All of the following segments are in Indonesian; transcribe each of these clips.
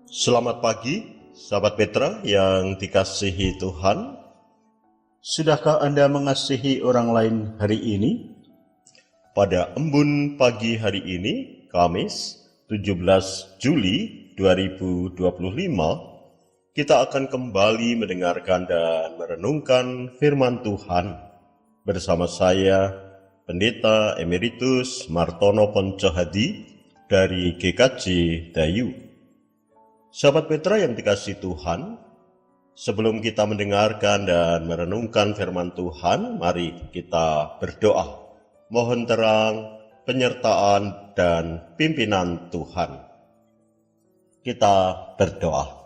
Selamat pagi, sahabat Petra yang dikasihi Tuhan. Sudahkah Anda mengasihi orang lain hari ini? Pada embun pagi hari ini, Kamis 17 Juli 2025, kita akan kembali mendengarkan dan merenungkan firman Tuhan bersama saya, Pendeta Emeritus Martono Poncohadi dari GKJ Dayu. Sahabat Petra yang dikasihi Tuhan, sebelum kita mendengarkan dan merenungkan firman Tuhan, mari kita berdoa. Mohon terang, penyertaan, dan pimpinan Tuhan. Kita berdoa.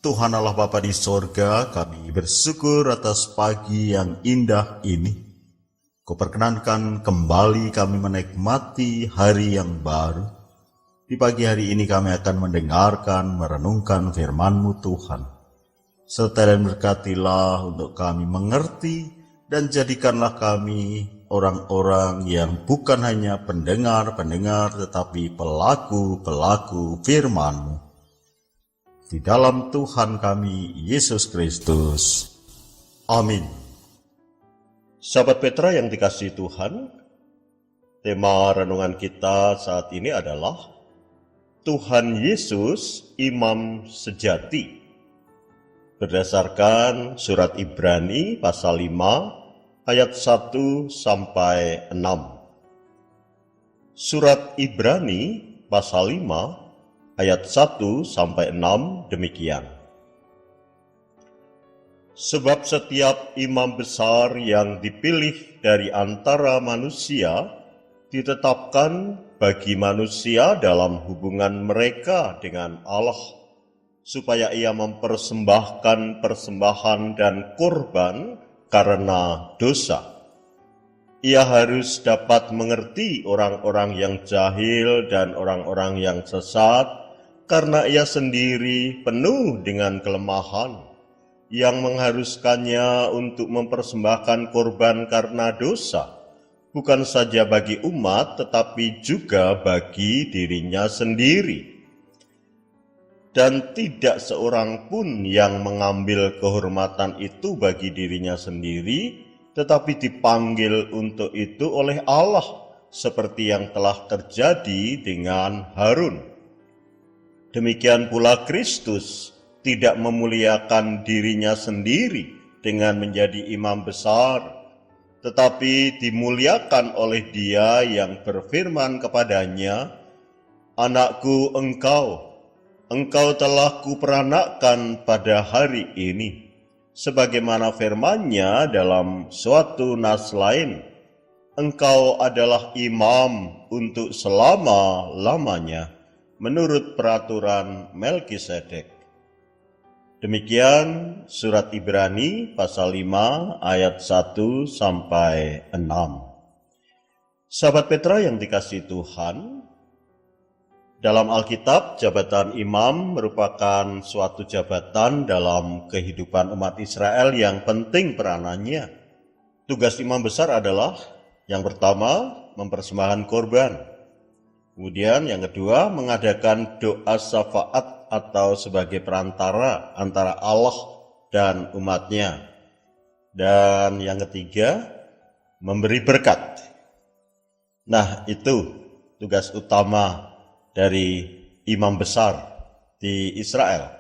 Tuhan Allah Bapa di sorga, kami bersyukur atas pagi yang indah ini. Kau perkenankan kembali kami menikmati hari yang baru. Di pagi hari ini kami akan mendengarkan, merenungkan firman-Mu Tuhan. Serta dan berkatilah untuk kami mengerti dan jadikanlah kami orang-orang yang bukan hanya pendengar-pendengar tetapi pelaku-pelaku firman-Mu. Di dalam Tuhan kami, Yesus Kristus. Amin. Sahabat Petra yang dikasihi Tuhan, tema renungan kita saat ini adalah Tuhan Yesus Imam Sejati. Berdasarkan surat Ibrani pasal 5 ayat 1 sampai 6. Surat Ibrani pasal 5 ayat 1 sampai 6 demikian. Sebab setiap imam besar yang dipilih dari antara manusia ditetapkan bagi manusia dalam hubungan mereka dengan Allah, supaya ia mempersembahkan persembahan dan kurban karena dosa. Ia harus dapat mengerti orang-orang yang jahil dan orang-orang yang sesat, karena ia sendiri penuh dengan kelemahan, yang mengharuskannya untuk mempersembahkan kurban karena dosa, bukan saja bagi umat, tetapi juga bagi dirinya sendiri. Dan tidak seorang pun yang mengambil kehormatan itu bagi dirinya sendiri, tetapi dipanggil untuk itu oleh Allah, seperti yang telah terjadi dengan Harun. Demikian pula Kristus tidak memuliakan dirinya sendiri dengan menjadi imam besar, tetapi dimuliakan oleh Dia yang berfirman kepadanya, "Anakku, engkau telah kuperanakkan pada hari ini," sebagaimana firman-Nya dalam suatu nas lain, "Engkau adalah imam untuk selama-lamanya, menurut peraturan Melkisedek." Demikian surat Ibrani pasal 5 ayat 1 sampai 6. Sahabat Petra yang dikasihi Tuhan, dalam Alkitab jabatan imam merupakan suatu jabatan dalam kehidupan umat Israel yang penting peranannya. Tugas imam besar adalah yang pertama mempersembahkan korban. Kemudian yang kedua mengadakan doa syafaat atau sebagai perantara antara Allah dan umatnya. Dan yang ketiga, memberi berkat. Nah, itu tugas utama dari imam besar di Israel.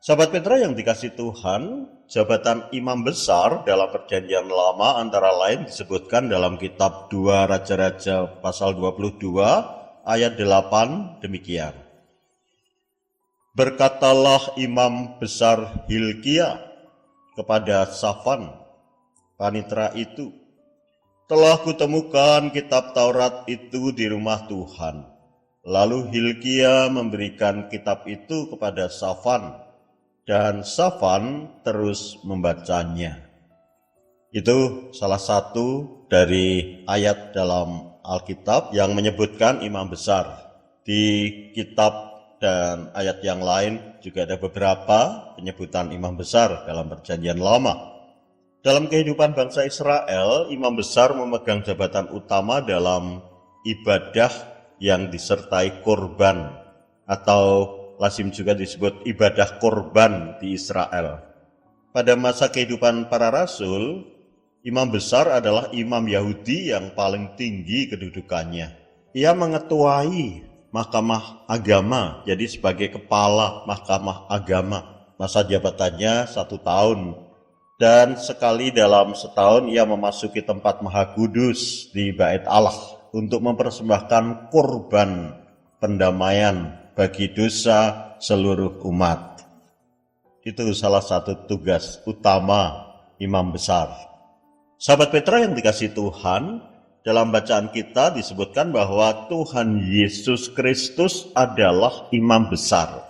Sahabat Petra yang dikasihi Tuhan, jabatan imam besar dalam perjanjian lama antara lain disebutkan dalam kitab 2 Raja-Raja pasal 22 ayat 8 demikian. Berkatalah imam besar Hilkia kepada Safan, panitera itu, "Telah kutemukan kitab Taurat itu di rumah Tuhan." Lalu Hilkia memberikan kitab itu kepada Safan, dan Safan terus membacanya. Itu salah satu dari ayat dalam Alkitab yang menyebutkan imam besar. Di kitab dan ayat yang lain juga ada beberapa penyebutan imam besar dalam perjanjian lama. Dalam kehidupan bangsa Israel, imam besar memegang jabatan utama dalam ibadah yang disertai korban atau lazim juga disebut ibadah korban di Israel. Pada masa kehidupan para rasul, imam besar adalah imam Yahudi yang paling tinggi kedudukannya. Ia mengetuai mahkamah agama, jadi sebagai kepala mahkamah agama. Masa jabatannya 1 tahun. Dan sekali dalam setahun ia memasuki tempat Maha Kudus di Bait Allah untuk mempersembahkan korban pendamaian bagi dosa seluruh umat. Itu salah satu tugas utama imam besar. Sahabat Petra yang dikasihi Tuhan, dalam bacaan kita disebutkan bahwa Tuhan Yesus Kristus adalah imam besar.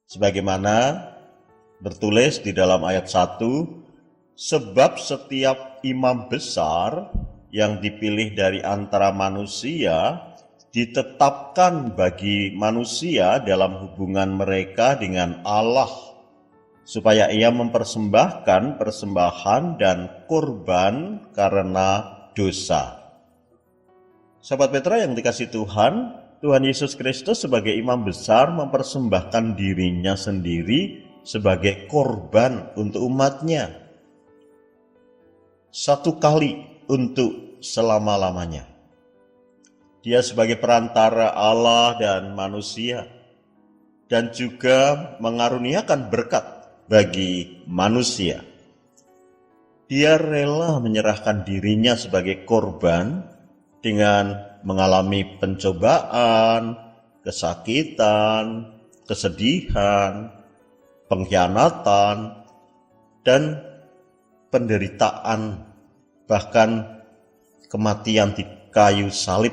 Sebagaimana bertulis di dalam ayat 1, sebab setiap imam besar yang dipilih dari antara manusia ditetapkan bagi manusia dalam hubungan mereka dengan Allah, supaya ia mempersembahkan persembahan dan korban karena dosa. Sahabat Petra yang dikasihi Tuhan, Tuhan Yesus Kristus sebagai imam besar mempersembahkan dirinya sendiri sebagai korban untuk umatnya. 1 kali untuk selama-lamanya. Dia sebagai perantara Allah dan manusia, dan juga mengaruniakan berkat bagi manusia. Dia rela menyerahkan dirinya sebagai korban dengan mengalami pencobaan, kesakitan, kesedihan, pengkhianatan, dan penderitaan, bahkan kematian di kayu salib,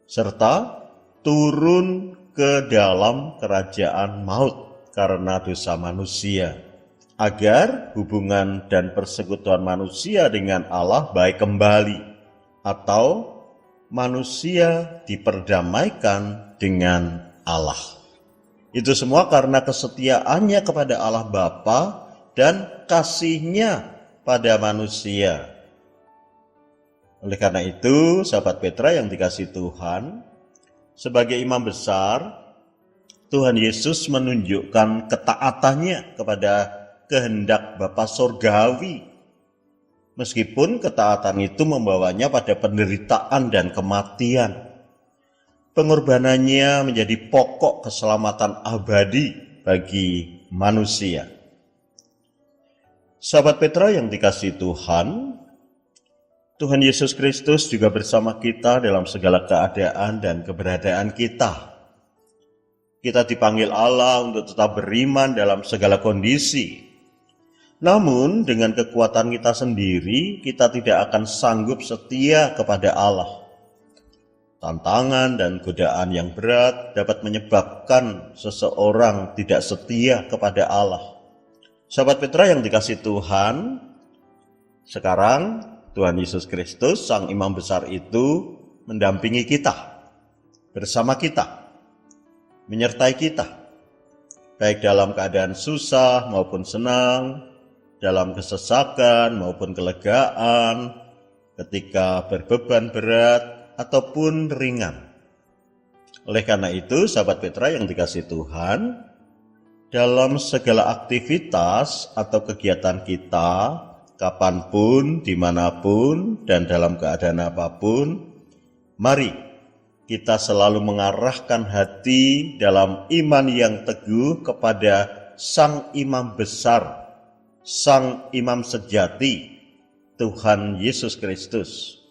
serta turun ke dalam kerajaan maut karena dosa manusia, agar hubungan dan persekutuan manusia dengan Allah baik kembali, atau manusia diperdamaikan dengan Allah. Itu semua karena kesetiaannya kepada Allah Bapa dan kasihnya pada manusia. Oleh karena itu, sahabat Petra yang dikasihi Tuhan, sebagai imam besar, Tuhan Yesus menunjukkan ketaatannya kepada kehendak Bapa Surgawi. Meskipun ketaatan itu membawanya pada penderitaan dan kematian, pengorbanannya menjadi pokok keselamatan abadi bagi manusia. Sahabat Petra yang dikasihi Tuhan, Tuhan Yesus Kristus juga bersama kita dalam segala keadaan dan keberadaan kita. Kita dipanggil Allah untuk tetap beriman dalam segala kondisi. Namun dengan kekuatan kita sendiri, kita tidak akan sanggup setia kepada Allah. Tantangan dan godaan yang berat dapat menyebabkan seseorang tidak setia kepada Allah. Sahabat Petra yang dikasihi Tuhan, sekarang Tuhan Yesus Kristus, Sang Imam Besar itu mendampingi kita, bersama kita, menyertai kita, baik dalam keadaan susah maupun senang, dalam kesesakan maupun kelegaan, ketika berbeban berat ataupun ringan. Oleh karena itu, sahabat Petra yang dikasihi Tuhan, dalam segala aktivitas atau kegiatan kita, kapanpun, dimanapun, dan dalam keadaan apapun, mari kita selalu mengarahkan hati dalam iman yang teguh kepada Sang Imam Besar, Sang Imam Sejati, Tuhan Yesus Kristus,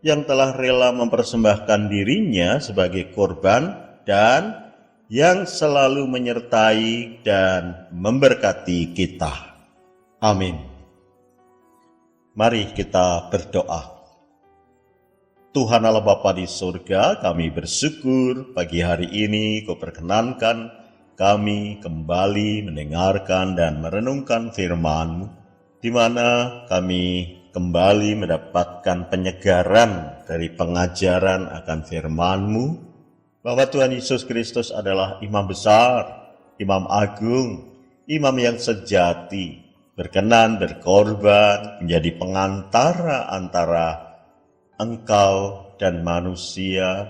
yang telah rela mempersembahkan dirinya sebagai korban dan yang selalu menyertai dan memberkati kita. Amin. Mari kita berdoa. Tuhan Allah Bapa di surga, kami bersyukur pagi hari ini Kau perkenankan kami kembali mendengarkan dan merenungkan firman-Mu, di mana kami kembali mendapatkan penyegaran dari pengajaran akan firman-Mu, bahwa Tuhan Yesus Kristus adalah imam besar, imam agung, imam yang sejati, berkenan berkorban menjadi pengantara antara Engkau dan manusia,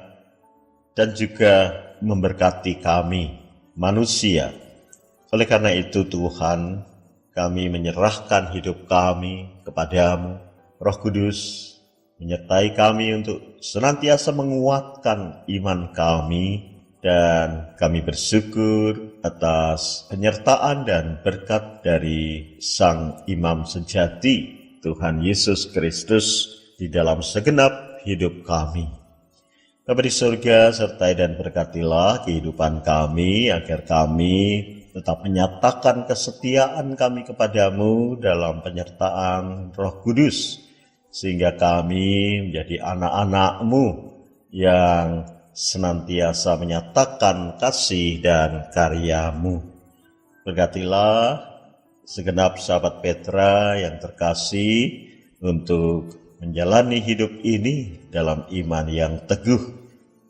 dan juga memberkati kami, manusia. Oleh karena itu Tuhan, kami menyerahkan hidup kami kepadamu. Roh Kudus menyertai kami untuk senantiasa menguatkan iman kami, dan kami bersyukur atas penyertaan dan berkat dari Sang Imam sejati, Tuhan Yesus Kristus, di dalam segenap hidup kami. Bapa di surga, sertai dan berkatilah kehidupan kami, agar kami tetap menyatakan kesetiaan kami kepadamu dalam penyertaan Roh Kudus, sehingga kami menjadi anak-anak-Mu yang senantiasa menyatakan kasih dan karya-Mu. Berkatilah segenap sahabat Petra yang terkasih untuk menjalani hidup ini dalam iman yang teguh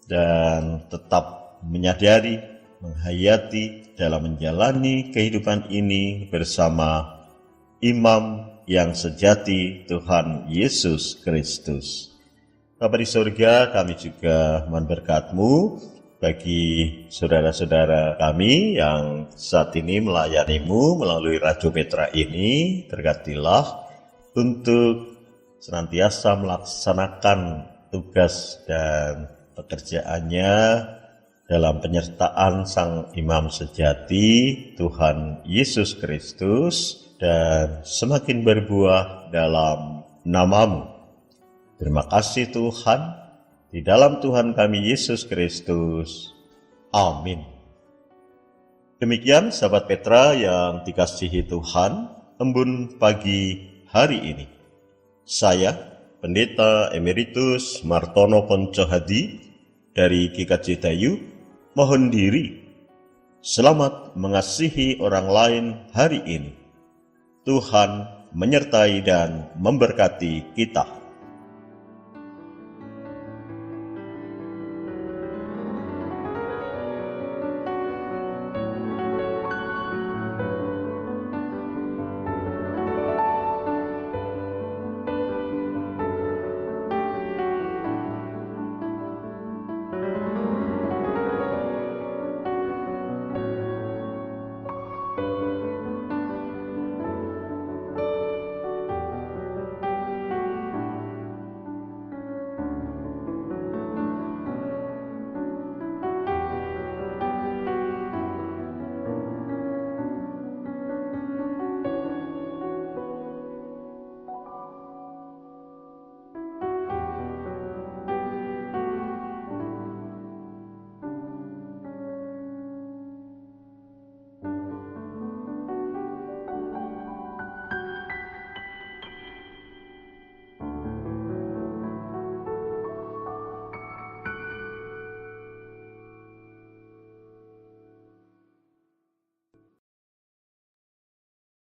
dan tetap menyadari, menghayati dalam menjalani kehidupan ini bersama Imam yang sejati, Tuhan Yesus Kristus. Bapa di surga, kami juga mohon berkat-Mu bagi saudara-saudara kami yang saat ini melayani-Mu melalui Radio Petra ini. Berkatilah untuk senantiasa melaksanakan tugas dan pekerjaannya dalam penyertaan Sang Imam sejati, Tuhan Yesus Kristus, dan semakin berbuah dalam nama-Mu. Terima kasih Tuhan, di dalam Tuhan kami Yesus Kristus. Amin. Demikian sahabat Petra yang dikasihi Tuhan, embun pagi hari ini. Saya, Pendeta Emeritus Martono Ponco Hadi dari GKJ Dayu, mohon diri. Selamat mengasihi orang lain hari ini. Tuhan menyertai dan memberkati kita.